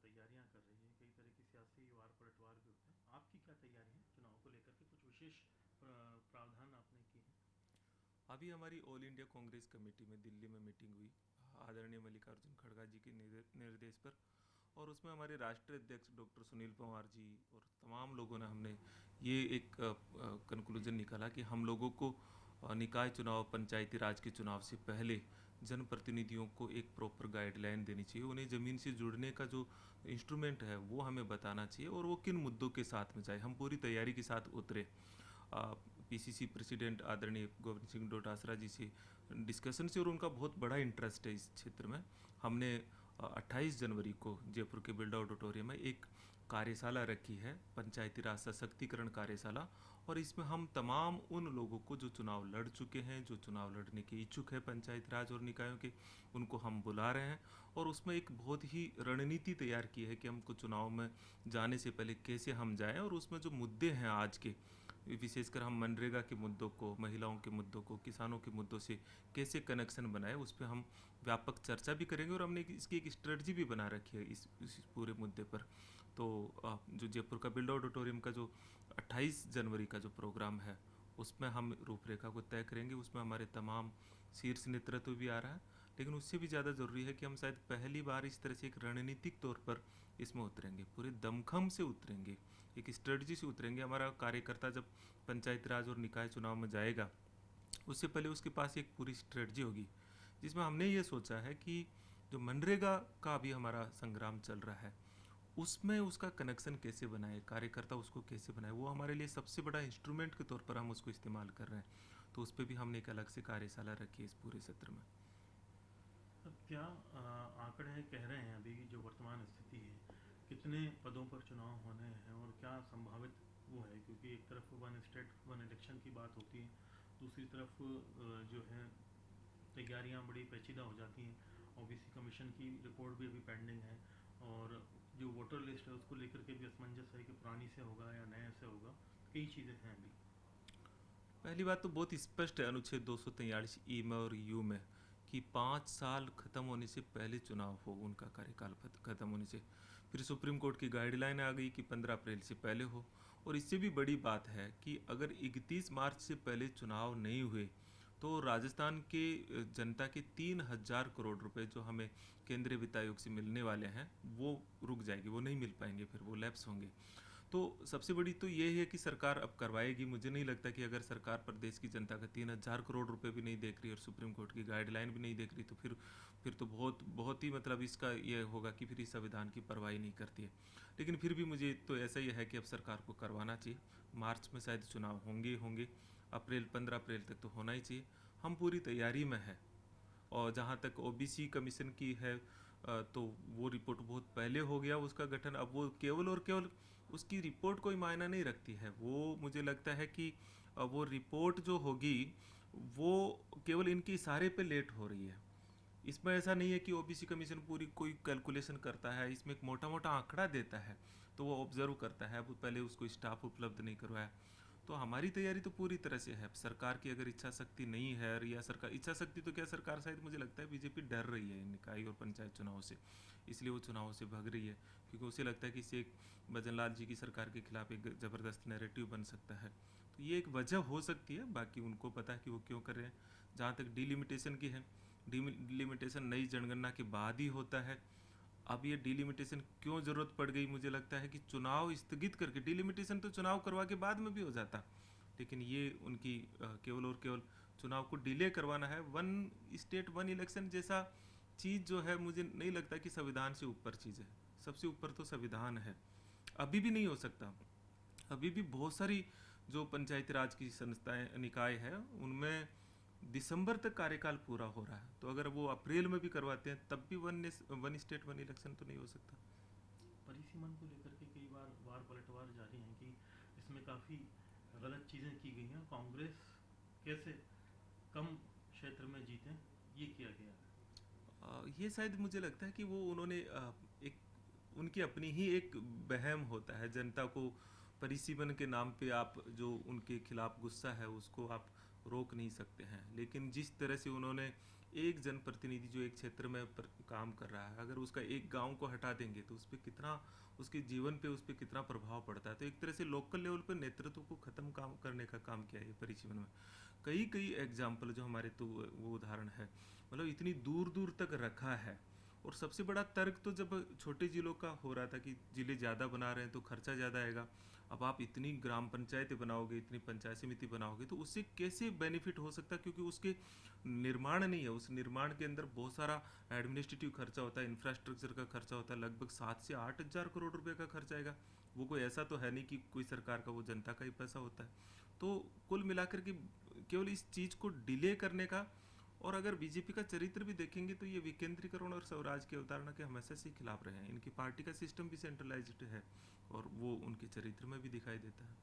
तैयारियां कर रही है, कई तरह की सियासी वार पलटवार भी होते हैं। आपकी क्या तैयारी है चुनाव को लेकर के? कुछ विशेष प्रावधान आपने किए हैं? अभी हमारी ऑल इंडिया कांग्रेस कमेटी में दिल्ली में मीटिंग हुई आदरणीय मल्लिकार्जुन खड़गा जी के निर्देश पर। और उसमें हमारे राष्ट्रीय अध्यक्ष डॉक्टर सुनील पंवार जी और तमाम लोगों ने हमने ये एक कंक्लूजन निकाला कि हम लोगों को निकाय चुनाव पंचायती राज के चुनाव से पहले जनप्रतिनिधियों को एक प्रॉपर गाइडलाइन देनी चाहिए। उन्हें ज़मीन से जुड़ने का जो इंस्ट्रूमेंट है वो हमें बताना चाहिए और वो किन मुद्दों के साथ में जाए। हम पूरी तैयारी के साथ उतरे। पीसीसी प्रेसिडेंट आदरणीय गोविंद सिंह डोटासरा जी से डिस्कशन से और उनका बहुत बड़ा इंटरेस्ट है इस क्षेत्र में। हमने 28 जनवरी को जयपुर के बिरला ऑडिटोरियम में एक कार्यशाला रखी है, पंचायती राज सशक्तिकरण कार्यशाला। और इसमें हम तमाम उन लोगों को जो चुनाव लड़ चुके हैं, जो चुनाव लड़ने के इच्छुक है पंचायती राज और निकायों के, उनको हम बुला रहे हैं। और उसमें एक बहुत ही रणनीति तैयार की है कि हमको चुनाव में जाने से पहले कैसे हम जाएं और उसमें जो मुद्दे हैं आज के, विशेषकर हम मनरेगा के मुद्दों को, महिलाओं के मुद्दों को, किसानों के मुद्दों से कैसे कनेक्शन बनाए, उस पर हम व्यापक चर्चा भी करेंगे। और हमने इसकी एक स्ट्रेटजी भी बना रखी है इस पूरे मुद्दे पर। तो जो जयपुर का बिरला ऑडिटोरियम का जो 28 जनवरी का जो प्रोग्राम है, उसमें हम रूपरेखा को तय करेंगे। उसमें हमारे तमाम शीर्ष नेतृत्व भी आ रहा है। लेकिन उससे भी ज़्यादा ज़रूरी है कि हम शायद पहली बार इस तरह से एक रणनीतिक तौर पर इसमें उतरेंगे, पूरे दमखम से उतरेंगे, एक स्ट्रेटजी से उतरेंगे। हमारा कार्यकर्ता जब पंचायती राज और निकाय चुनाव में जाएगा, उससे पहले उसके पास एक पूरी स्ट्रेटजी होगी, जिसमें हमने ये सोचा है कि जो मनरेगा का अभी हमारा संग्राम चल रहा है, उसमें उसका कनेक्शन कैसे बनाए, कार्यकर्ता उसको कैसे बनाए, वो हमारे लिए सबसे बड़ा इंस्ट्रूमेंट के तौर पर हम उसको इस्तेमाल कर रहे हैं। तो उस पर भी हमने एक अलग से कार्यशाला रखी है इस पूरे सत्र में। अब क्या आंकड़े कह रहे हैं अभी जो वर्तमान स्थिति है, कितने पदों पर चुनाव होने हैं और क्या संभावित वो है? क्योंकि एक तरफ वन स्टेट वन इलेक्शन की बात होती है, दूसरी तरफ जो है तैयारियां बड़ी पेचीदा हो जाती हैं। ओबीसी कमीशन की रिपोर्ट भी अभी पेंडिंग है, और जो वोटर लिस्ट है उसको लेकर के भी असमंजस है कि पुरानी से होगा या नए से होगा। कई चीज़ें हैं अभी। पहली बात तो बहुत स्पष्ट है अनुच्छेद 243 ई में और यू में कि 5 साल खत्म होने से पहले चुनाव हो, उनका कार्यकाल खत्म होने से। फिर सुप्रीम कोर्ट की गाइडलाइन आ गई कि 15 अप्रैल से पहले हो। और इससे भी बड़ी बात है कि अगर 31 मार्च से पहले चुनाव नहीं हुए तो राजस्थान के जनता के 3,000 करोड़ रुपए जो हमें केंद्रीय वित्त आयोग से मिलने वाले हैं वो रुक जाएगी, वो नहीं मिल पाएंगे, फिर वो लैप्स होंगे। तो सबसे बड़ी तो ये है कि सरकार अब करवाएगी। मुझे नहीं लगता कि अगर सरकार प्रदेश की जनता का 3,000 करोड़ रुपए भी नहीं देख रही और सुप्रीम कोर्ट की गाइडलाइन भी नहीं देख रही, तो फिर तो बहुत बहुत ही मतलब इसका ये होगा कि फिर इस संविधान की परवाही नहीं करती है। लेकिन फिर भी मुझे तो ऐसा ही है कि अब सरकार को करवाना चाहिए। मार्च में शायद चुनाव होंगे होंगे, अप्रैल 15 अप्रैल तक तो होना ही चाहिए। हम पूरी तैयारी में है। और जहाँ तक ओबीसी कमीशन की है, तो वो रिपोर्ट बहुत पहले हो गया उसका गठन। अब वो केवल और केवल उसकी रिपोर्ट कोई मायना नहीं रखती है। वो मुझे लगता है कि वो रिपोर्ट जो होगी वो केवल इनके इशारे पे लेट हो रही है। इसमें ऐसा नहीं है कि ओबीसी कमीशन पूरी कोई कैलकुलेशन करता है, इसमें एक मोटा मोटा आंकड़ा देता है तो वो ऑब्जर्व करता है। वो पहले उसको स्टाफ उपलब्ध नहीं करवाया। तो हमारी तैयारी तो पूरी तरह से है। सरकार की अगर इच्छा शक्ति नहीं है, या सरकार इच्छा शक्ति तो क्या, सरकार शायद मुझे लगता है बीजेपी डर रही है निकाय और पंचायत चुनाव से, इसलिए वो चुनाव से भाग रही है। क्योंकि उसे लगता है कि इससे एक भजन लाल जी की सरकार के खिलाफ एक ज़बरदस्त नैरेटिव बन सकता है। तो ये एक वजह हो सकती है, बाकी उनको पता है कि वो क्यों कर रहे हैं। जहाँ तक डिलिमिटेशन की है, डिलिमिटेशन नई जनगणना के बाद ही होता है। अब ये डिलिमिटेशन क्यों ज़रूरत पड़ गई, मुझे लगता है कि चुनाव स्थगित करके, डिलिमिटेशन तो चुनाव करवा के बाद में भी हो जाता, लेकिन ये उनकी केवल और केवल चुनाव को डिले करवाना है। वन स्टेट वन इलेक्शन जैसा चीज़ जो है, मुझे नहीं लगता कि संविधान से ऊपर चीज़ है। सबसे ऊपर तो संविधान है, अभी भी नहीं हो सकता। अभी भी बहुत सारी जो पंचायती राज की संस्थाएं निकाय है, उनमें दिसंबर तक कार्यकाल पूरा हो रहा है। तो अगर वो अप्रैल में भी करवाते हैं तब भी वन स्टेट वन इलेक्शन तो नहीं हो सकता। परिसीमन को लेकर के कई बार वार पलटवार जारी हैं कि इसमें काफ़ी गलत चीज़ें की गई हैं। कांग्रेस कैसे कम क्षेत्र में जीतें, ये किया गया है। ये शायद मुझे लगता है कि वो उन्होंने एक उनकी अपनी ही एक वहम होता है। जनता को परिसीमन के नाम पे आप जो उनके खिलाफ गुस्सा है उसको आप रोक नहीं सकते हैं। लेकिन जिस तरह से उन्होंने एक जनप्रतिनिधि जो एक क्षेत्र में काम कर रहा है, अगर उसका एक गांव को हटा देंगे तो उस पर कितना, उसके जीवन पे उस पर कितना प्रभाव पड़ता है। तो एक तरह से लोकल लेवल पर नेतृत्व को खत्म काम करने का काम किया है ये परिजीवन में। कई कई एग्जाम्पल जो हमारे तो वो उदाहरण है, मतलब इतनी दूर दूर तक रखा है। और सबसे बड़ा तर्क तो जब छोटे जिलों का हो रहा था कि जिले ज़्यादा बना रहे हैं तो खर्चा ज़्यादा आएगा। अब आप इतनी ग्राम पंचायतें बनाओगे, इतनी पंचायत समिति बनाओगे तो उससे कैसे बेनिफिट हो सकता है, क्योंकि उसके निर्माण नहीं है, उस निर्माण के अंदर बहुत सारा एडमिनिस्ट्रेटिव खर्चा होता है, इंफ्रास्ट्रक्चर का खर्चा होता है, लगभग 7 से 8 हज़ार करोड़ रुपए का खर्चा आएगा। वो कोई ऐसा तो है नहीं कि कोई सरकार का, वो जनता का ही पैसा होता है। तो कुल मिलाकर के केवल इस चीज़ को डिले करने का, और अगर बीजेपी का चरित्र भी देखेंगे तो ये विकेंद्रीकरण और स्वराज की अवधारणा के हमेशा से खिलाफ रहे हैं। इनकी पार्टी का सिस्टम भी सेंट्रलाइज्ड है और वो उनके चरित्र में भी दिखाई देता है।